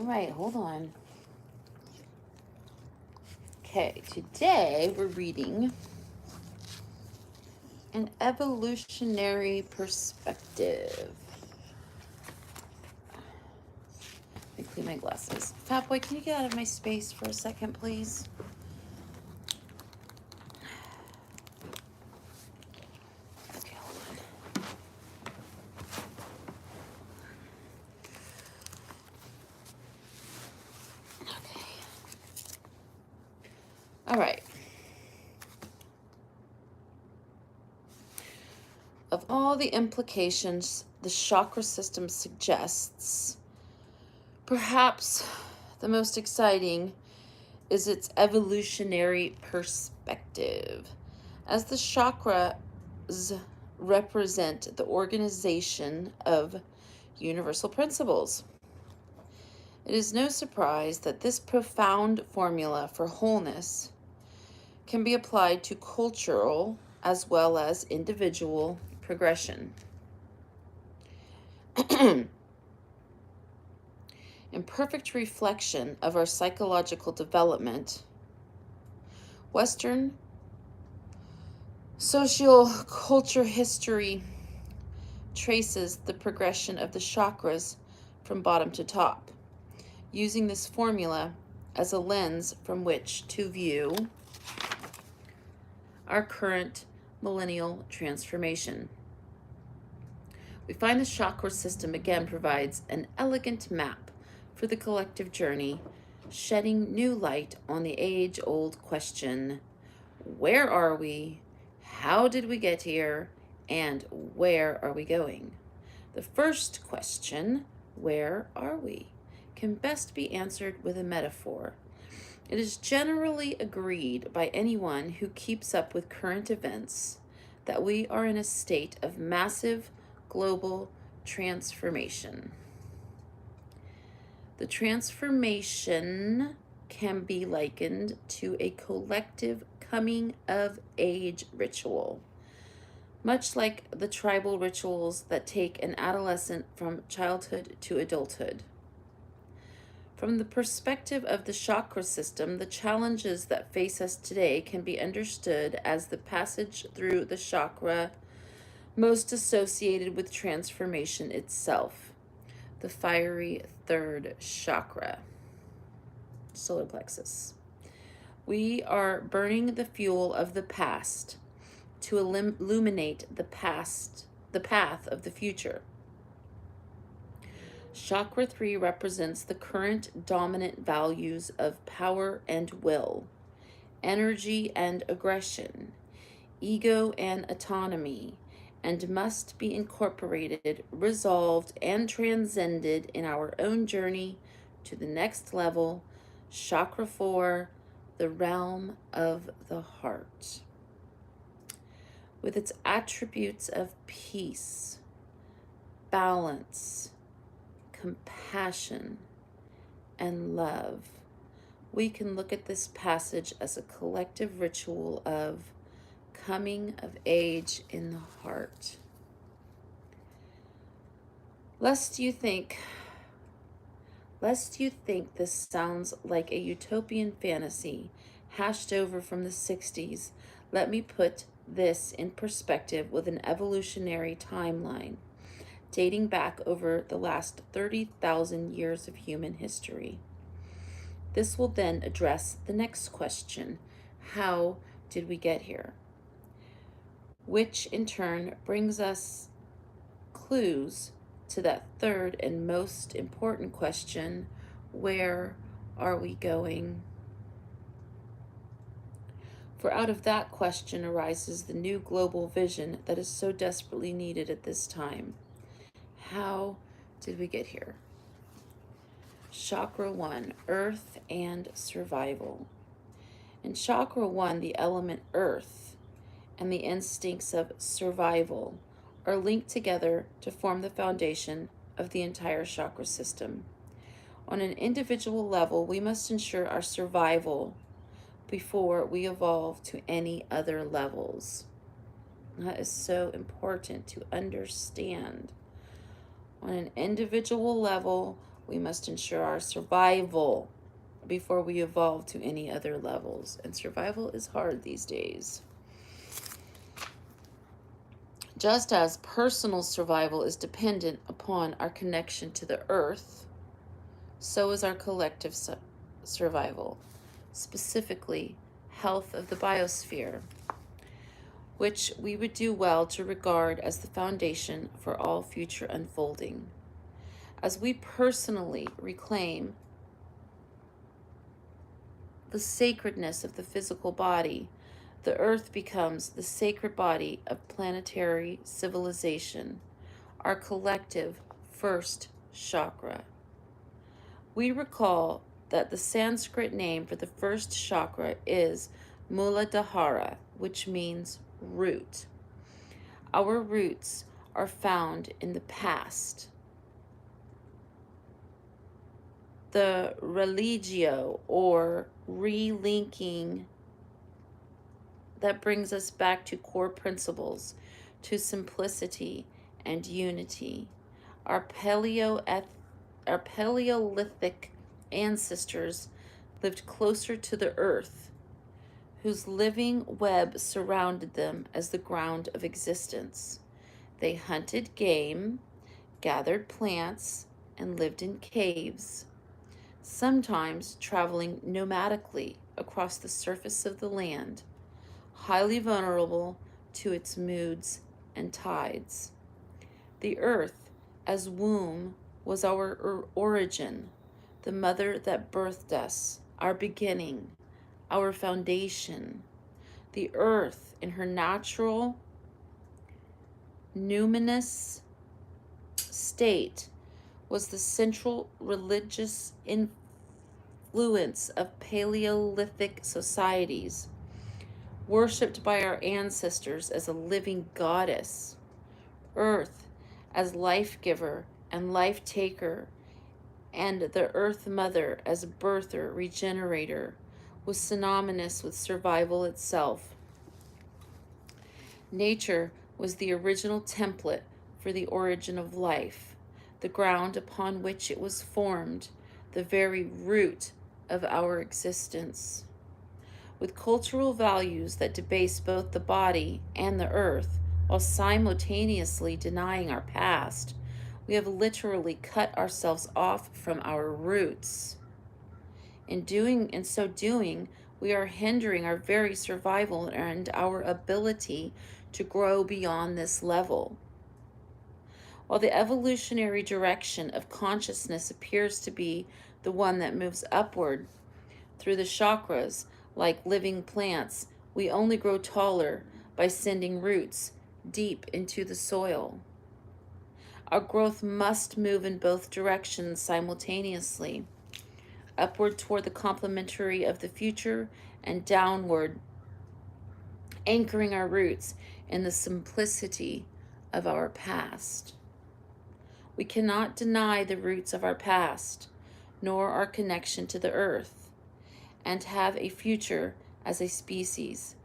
right, hold on. Okay, today we're reading An Evolutionary Perspective. Let me clean my glasses. Fat Boy, can you get out of my space for a second, please? Okay, hold on. Okay. All right. Of all the implications the chakra system suggests, perhaps the most exciting is its evolutionary perspective. As the chakras represent the organization of universal principles, it is no surprise that this profound formula for wholeness can be applied to cultural as well as individual progression. In perfect reflection of our psychological development, Western social culture history traces the progression of the chakras from bottom to top, using this formula as a lens from which to view our current millennial transformation. We find the chakra system again provides an elegant map for the collective journey, shedding new light on the age-old question, where are we? How did we get here? And where are we going? The first question, where are we, can best be answered with a metaphor. It is generally agreed by anyone who keeps up with current events that we are in a state of massive global transformation. The transformation can be likened to a collective coming of age ritual, much like the tribal rituals that take an adolescent from childhood to adulthood. From the perspective of the chakra system, the challenges that face us today can be understood as the passage through the chakra most associated with transformation itself, the fiery third chakra, solar plexus. We are burning the fuel of the past to illuminate the path of the future. Chakra 3 represents the current dominant values of power and will, energy and aggression, ego and autonomy, and must be incorporated, resolved, and transcended in our own journey to the next level, Chakra 4, the realm of the heart. With its attributes of peace, balance, compassion, and love, we can look at this passage as a collective ritual of coming of age in the heart. Lest you think this sounds like a utopian fantasy hashed over from the 60s, let me put this in perspective with an evolutionary timeline dating back over the last 30,000 years of human history. This will then address the next question: how did we get here? Which in turn brings us clues to that third and most important question: where are we going? For out of that question arises the new global vision that is so desperately needed at this time. How did we get here? Chakra 1, Earth and Survival. In Chakra 1, the element Earth and the instincts of survival are linked together to form the foundation of the entire chakra system. On an individual level, we must ensure our survival before we evolve to any other levels. That is so important to understand. On an individual level, we must ensure our survival before we evolve to any other levels. And survival is hard these days. Just as personal survival is dependent upon our connection to the earth, so is our collective survival, specifically health of the biosphere, which we would do well to regard as the foundation for all future unfolding. As we personally reclaim the sacredness of the physical body, the earth becomes the sacred body of planetary civilization, our collective first chakra. We recall that the Sanskrit name for the first chakra is Muladhara, which means root. Our roots are found in the past. The religio, or relinking, that brings us back to core principles, to simplicity and unity. Our Paleolithic ancestors lived closer to the earth, whose living web surrounded them as the ground of existence. They hunted game, gathered plants, and lived in caves, sometimes traveling nomadically across the surface of the land, highly vulnerable to its moods and tides. The earth, as womb, was our origin, the mother that birthed us, our beginning, our foundation. The earth, in her natural, numinous state, was the central religious influence of Paleolithic societies, worshipped by our ancestors as a living goddess. Earth as life giver and life taker, and the earth mother as birther, regenerator, was synonymous with survival itself. Nature was the original template for the origin of life, the ground upon which it was formed, the very root of our existence. With cultural values that debase both the body and the earth, while simultaneously denying our past, we have literally cut ourselves off from our roots. In so doing, we are hindering our very survival and our ability to grow beyond this level. While the evolutionary direction of consciousness appears to be the one that moves upward through the chakras, like living plants, we only grow taller by sending roots deep into the soil. Our growth must move in both directions simultaneously, upward toward the complementary of the future and downward, anchoring our roots in the simplicity of our past. We cannot deny the roots of our past, nor our connection to the earth, and have a future as a species.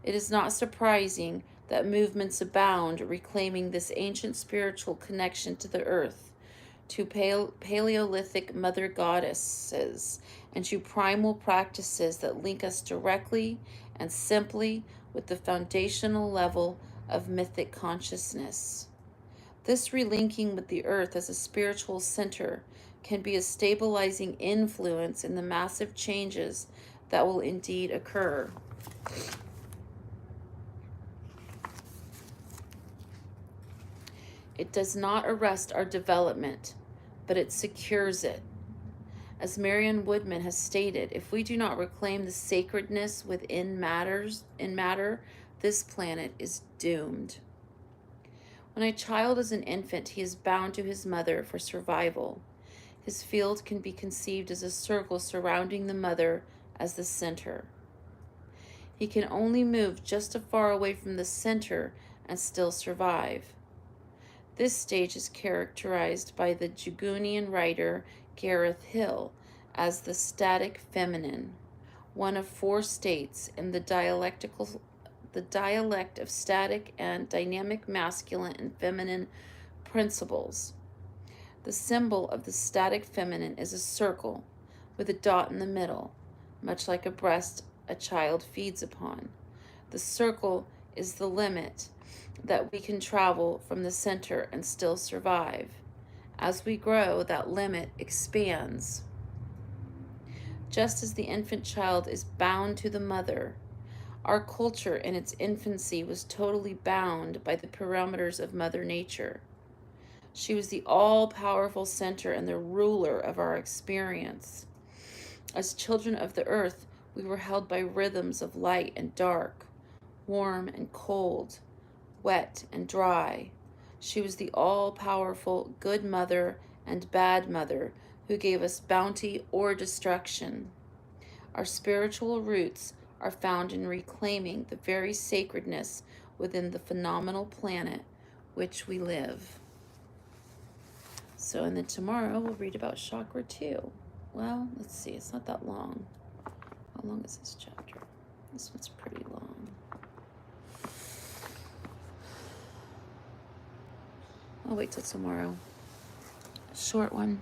It is not surprising that movements abound reclaiming this ancient spiritual connection to the earth, to Paleolithic mother goddesses, and to primal practices that link us directly and simply with the foundational level of mythic consciousness. This relinking with the earth as a spiritual center can be a stabilizing influence in the massive changes that will indeed occur. It does not arrest our development, but it secures it. As Marion Woodman has stated, if we do not reclaim the sacredness within matter, this planet is doomed. When a child is an infant, he is bound to his mother for survival. His field can be conceived as a circle surrounding the mother as the center. He can only move just as far away from the center and still survive. This stage is characterized by the Jungian writer Gareth Hill as the static feminine, one of four states in the dialect of static and dynamic masculine and feminine principles. The symbol of the static feminine is a circle with a dot in the middle, much like a breast a child feeds upon. The circle is the limit that we can travel from the center and still survive. As we grow, that limit expands. Just as the infant child is bound to the mother, our culture in its infancy was totally bound by the parameters of Mother Nature. She was the all-powerful center and the ruler of our experience. As children of the earth, we were held by rhythms of light and dark, warm and cold, wet and dry. She was the all-powerful good mother and bad mother who gave us bounty or destruction. Our spiritual roots are found in reclaiming the very sacredness within the phenomenal planet which we live. So, and then tomorrow we'll read about chakra 2. Well, let's see, it's not that long. How long is this chapter? This one's pretty long. I'll wait till tomorrow. Short one.